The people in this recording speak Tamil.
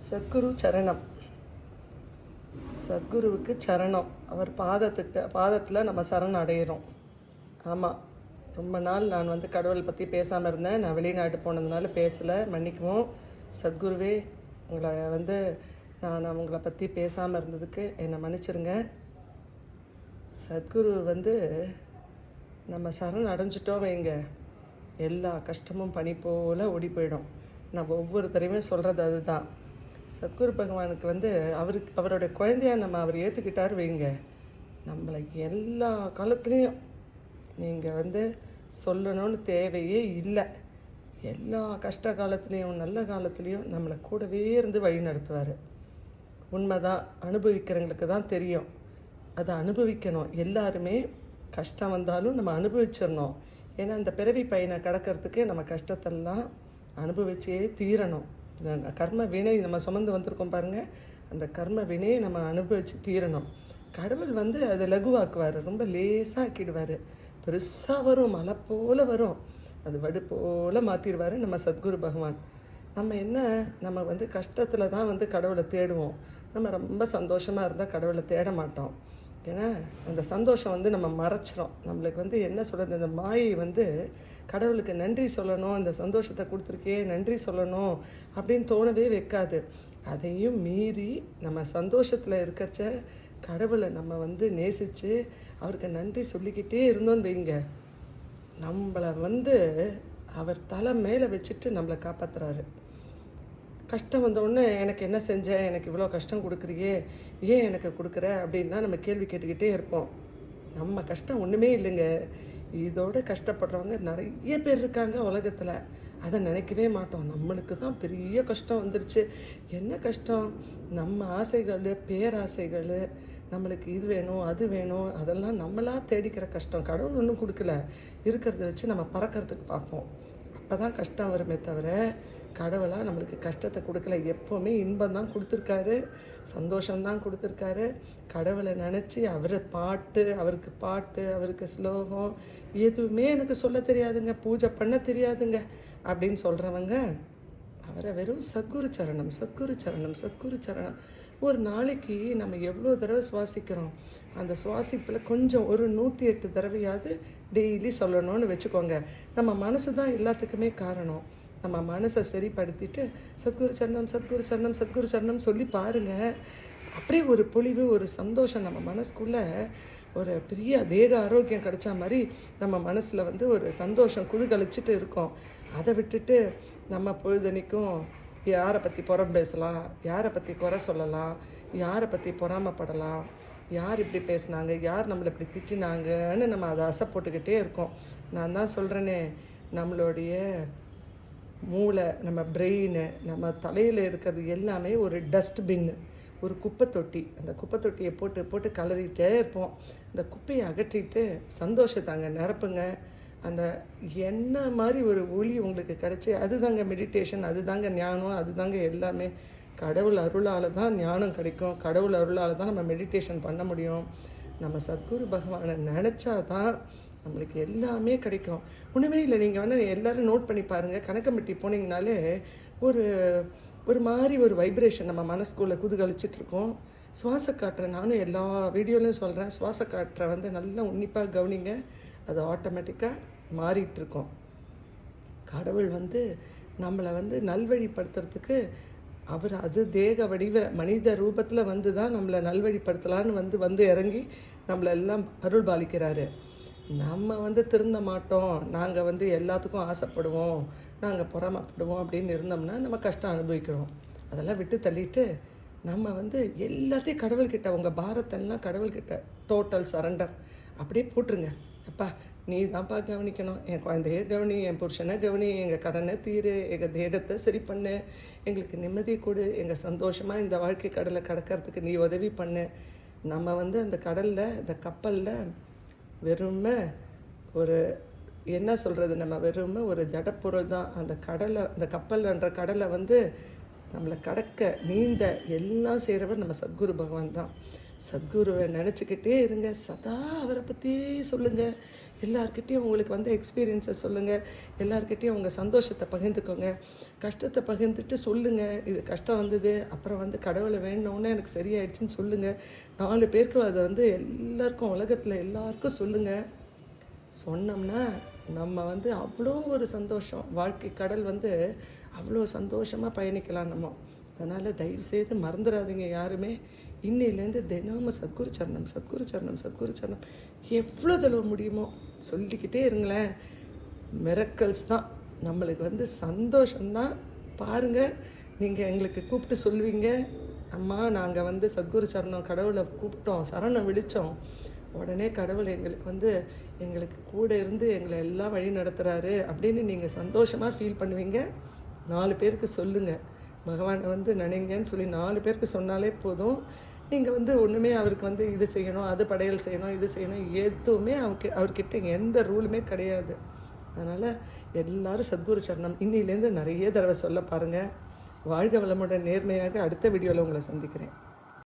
சத்குரு சரணம். சத்குருவுக்கு சரணம். அவர் பாதத்தில் நம்ம சரண் அடையிறோம். ஆமாம், ரொம்ப நாள் நான் கடவுள் பற்றி பேசாமல் இருந்தேன். நான் வெளிநாட்டு போனதுனால பேசலை, மன்னிக்குவோம். சத்குருவே, உங்களை நான் உங்களை பற்றி பேசாமல் இருந்ததுக்கு என்னை மன்னிச்சிருங்க. சத்குரு நம்ம சரண் அடைஞ்சிட்டோம் வைங்க, எல்லா கஷ்டமும் பனி போல் ஓடி போயிடும். நம்ம ஒவ்வொரு தடவையுமே சொல்கிறது அதுதான். சத்குரு பகவானுக்கு அவருடைய குழந்தையாக நம்ம அவர் ஏற்றுக்கிட்டார் வைங்க, நம்மளை எல்லா காலத்துலேயும் நீங்கள் சொல்லணும்னு தேவையே இல்லை. எல்லா கஷ்ட காலத்துலேயும் நல்ல காலத்துலேயும் நம்மளை கூடவே இருந்து வழி நடத்துவார். உண்மைதான், அனுபவிக்கிறவங்களுக்கு தான் தெரியும். அதை அனுபவிக்கணும். எல்லாருமே கஷ்டம் வந்தாலும் நம்ம அனுபவிச்சிடணும். ஏன்னா அந்த பிறவி பயனை கடக்கிறதுக்கு நம்ம கஷ்டத்தெல்லாம் அனுபவிச்சே தீரணும். கர்ம வினை நம்ம சுமந்து வந்திருக்கோம் பாருங்கள், அந்த கர்ம வினையை நம்ம அனுபவித்து தீரணும். கடவுள் அதை லகுவாக்குவார், ரொம்ப லேசாக்கிடுவார். பெருசாக வரும், மலை போல் வரும், அது வடு போல் மாற்றிடுவார் நம்ம சத்குரு பகவான். நம்ம கஷ்டத்தில் தான் கடவுளை தேடுவோம். நம்ம ரொம்ப சந்தோஷமாக இருந்தால் கடவுளை தேட மாட்டோம். ஏன்னா அந்த சந்தோஷம் நம்ம மறைச்சிரும். நம்மளுக்கு என்ன சொல்கிறது, இந்த மாயை கடவுளுக்கு நன்றி சொல்லணும், அந்த சந்தோஷத்தை கொடுத்துருக்கே நன்றி சொல்லணும் அப்படின்னு தோணவே வைக்காது. அதையும் மீறி நம்ம சந்தோஷத்தில் இருக்கிறச்ச கடவுளை நம்ம நேசித்து அவருக்கு நன்றி சொல்லிக்கிட்டே இருந்தோன்னு வைங்க, நம்மளை அவர் தலை மேலே வச்சுட்டு நம்மளை காப்பாற்றுறாரு. கஷ்டம் வந்தோடனே எனக்கு என்ன செஞ்சேன், எனக்கு இவ்வளோ கஷ்டம் கொடுக்குறியே, ஏன் எனக்கு கொடுக்குற அப்படின்னா நம்ம கேள்வி கேட்டுக்கிட்டே இருப்போம். நம்ம கஷ்டம் ஒன்றுமே இல்லைங்க, இதோட கஷ்டப்படுறவங்க நிறைய பேர் இருக்காங்க உலகத்தில். அதை நினைக்கவே மாட்டோம். நம்மளுக்கு தான் பெரிய கஷ்டம் வந்துருச்சு. என்ன கஷ்டம்? நம்ம ஆசைகள், பேராசைகள், நம்மளுக்கு இது வேணும் அது வேணும், அதெல்லாம் நம்மளாக தேடிக்கிற கஷ்டம். கடவுள் ஒன்றும் கொடுக்கல, இருக்கிறத வச்சு நம்ம பறக்கிறதுக்கு பார்ப்போம். அப்போ தான் கஷ்டம் வருமே தவிர கடவுளாக நம்மளுக்கு கஷ்டத்தை கொடுக்கல. எப்போவுமே இன்பம் தான் கொடுத்துருக்காரு, சந்தோஷம்தான் கொடுத்துருக்காரு. கடவுளை நினச்சி அவருக்கு பாட்டு, அவருக்கு ஸ்லோகம் எதுவுமே எனக்கு சொல்ல தெரியாதுங்க, பூஜை பண்ண தெரியாதுங்க அப்படின்னு சொல்கிறவங்க அவரை வெறும் சத்குரு சரணம், சத்குரு சரணம், சத்குரு சரணம். ஒரு நாளைக்கு நம்ம எவ்வளோ தடவை சுவாசிக்கிறோம், அந்த சுவாசிப்பில் கொஞ்சம் ஒரு 108 தடவையாவது டெய்லி சொல்லணும்னு வச்சுக்கோங்க. நம்ம மனசு தான் எல்லாத்துக்குமே காரணம். நம்ம மனசை சரிப்படுத்திட்டு சத்குரு சரணம், சத்குரு சரணம், சத்குரு சரணம் சொல்லி பாருங்கள். அப்படியே ஒரு பொலிவு, ஒரு சந்தோஷம் நம்ம மனசுக்குள்ளே, ஒரு பெரிய தேக ஆரோக்கியம் கிடைச்சா மாதிரி நம்ம மனசில் ஒரு சந்தோஷம் குழுகழிச்சிட்டு இருக்கோம். அதை விட்டுட்டு நம்ம பொழுதனைக்கும் யாரை பற்றி புறம் பேசலாம், யாரை பற்றி குறை சொல்லலாம், யாரை பற்றி பொறாமப்படலாம், யார் இப்படி பேசினாங்க, யார் நம்மளை இப்படி திட்டினாங்கன்னு நம்ம அதை அசை போட்டுக்கிட்டே இருக்கோம். நான் தான் சொல்கிறேனே, நம்மளுடைய மூளை, நம்ம பிரெயின், நம்ம தலையில் இருக்கிறது எல்லாமே ஒரு டஸ்ட்பின்னு, ஒரு குப்பை தொட்டி. அந்த குப்பை தொட்டியை போட்டு போட்டு கலரிட்டே இருப்போம். அந்த குப்பையை அகற்றிட்டு சந்தோஷத்தை அங்கே நிரப்புங்க. அந்த என்ன மாதிரி ஒரு ஒளி உங்களுக்கு கிடைச்சி, அதுதாங்க மெடிடேஷன், அதுதாங்க ஞானம், அதுதாங்க எல்லாமே. கடவுள் அருளால் தான் ஞானம் கிடைக்கும், கடவுள் அருளால் தான் நம்ம மெடிடேஷன் பண்ண முடியும். நம்ம சத்குரு பகவானை நினச்சா தான் நம்மளுக்கு எல்லாமே கிடைக்கும். ஒன்றுமே இல்லை, நீங்கள் எல்லோரும் நோட் பண்ணி பாருங்கள். கணக்கம்பட்டி போனீங்கனாலே ஒரு மாதிரி ஒரு வைப்ரேஷன் நம்ம மனசுக்குள்ளே குதுகழிச்சிட்ருக்கோம். சுவாச காற்றை நானும் எல்லா வீடியோலையும் சொல்கிறேன், சுவாச காற்றை நல்லா உன்னிப்பாக கவனிங்க, அது ஆட்டோமேட்டிக்காக மாறிட்டுருக்கோம். கடவுள் நம்மளை நல்வழிப்படுத்துறதுக்கு அது தேக வடிவ மனித ரூபத்தில் தான் நம்மளை நல்வழிப்படுத்தலான்னு இறங்கி நம்மளை எல்லாம் அருள் பாலிக்கிறாரு. நம்ம திருந்த மாட்டோம், நாங்கள் எல்லாத்துக்கும் ஆசைப்படுவோம், நாங்கள் பொறாமப்படுவோம் அப்படின்னு இருந்தோம்னா நம்ம கஷ்டம் அனுபவிக்கிறோம். அதெல்லாம் விட்டு தள்ளிட்டு நம்ம எல்லாத்தையும் கடவுள்கிட்ட, உங்கள் பாரத்தெல்லாம் கடவுள்கிட்ட டோட்டல் சரண்டர் அப்படியே போட்டுருங்க. அப்பா நீ தான்ப்பா கவனிக்கணும், என் குழந்தைய கவனி, என் புருஷனை கவனி, எங்கள் கடனை தீரு, எங்கள் தேகத்தை சரி பண்ணு, எங்களுக்கு நிம்மதி கொடு, எங்கள் சந்தோஷமாக இந்த வாழ்க்கை கடலை கடக்கிறதுக்கு நீ உதவி பண்ணு. நம்ம அந்த கடலில், இந்த கப்பலில் வெறுமை ஒரு என்ன சொல்கிறது, நம்ம வெறுமை ஒரு ஜடப்பொருள் தான். அந்த கடலை, அந்த கப்பல்ன்ற கடலை நம்மளை கடக்க நீந்த எல்லாம் செய்கிறவர் நம்ம சத்குரு பகவான் தான். சத்குருவை நினச்சிக்கிட்டே இருங்க, சதா அவரை பற்றி சொல்லுங்கள். எல்லார்கிட்டேயும் உங்களுக்கு வந்து எக்ஸ்பீரியன்ஸை சொல்லுங்கள். எல்லார்கிட்டேயும் உங்கள் சந்தோஷத்தை பகிர்ந்துக்கோங்க. கஷ்டத்தை பகிர்ந்துட்டு சொல்லுங்கள், இது கஷ்டம் வந்தது, அப்புறம் வந்து கடவுளை வேணுனோன்னே எனக்கு சரியாயிடுச்சுன்னு சொல்லுங்கள். 4 பேருக்கு அதை வந்து எல்லாருக்கும், உலகத்தில் எல்லாருக்கும் சொல்லுங்கள். சொன்னோம்னா நம்ம வந்து அவ்வளோ ஒரு சந்தோஷம், வாழ்க்கை கடல் வந்து அவ்வளோ சந்தோஷமாக பயணிக்கலாம் நம்ம. அதனால் தயவுசெய்து மறந்துடாதீங்க யாருமே. இன்னிலேருந்து தினமும் சத்குரு சரணம், சத்குரு சரணம், சத்குரு சரணம் எவ்வளோ தடவை முடியுமோ சொல்லிக்கிட்டே இருங்களேன். மிரக்கல்ஸ் தான் நம்மளுக்கு வந்து சந்தோஷம்தான். பாருங்கள், நீங்கள் எங்களுக்கு கூப்பிட்டு சொல்லுவீங்க, அம்மா நாங்கள் வந்து சத்குரு சரணம் கடவுளை கூப்பிட்டோம், சரணம் விழித்தோம், உடனே கடவுள் எங்களுக்கு வந்து எங்களுக்கு கூட இருந்து எங்களை எல்லாம் வழி நடத்துகிறாரு அப்படின்னு நீங்கள் சந்தோஷமாக ஃபீல் பண்ணுவீங்க. 4 பேருக்கு சொல்லுங்கள், பகவானை வந்து நினைங்கன்னு சொல்லி 4 பேருக்கு சொன்னாலே போதும். நீங்கள் வந்து ஒன்றுமே அவருக்கு வந்து இது செய்யணும், அது படையல் செய்யணும், இது செய்யணும், எதுவுமே அவர்கிட்ட எந்த ரூலுமே கிடையாது. அதனால் எல்லாரும் சத்குரு சரணம் இன்னிலேருந்து நிறைய தடவை சொல்ல பாருங்கள். வாழ்க வளமுடன், நேர்மையாக அடுத்த வீடியோவில் உங்களை சந்திக்கிறேன்.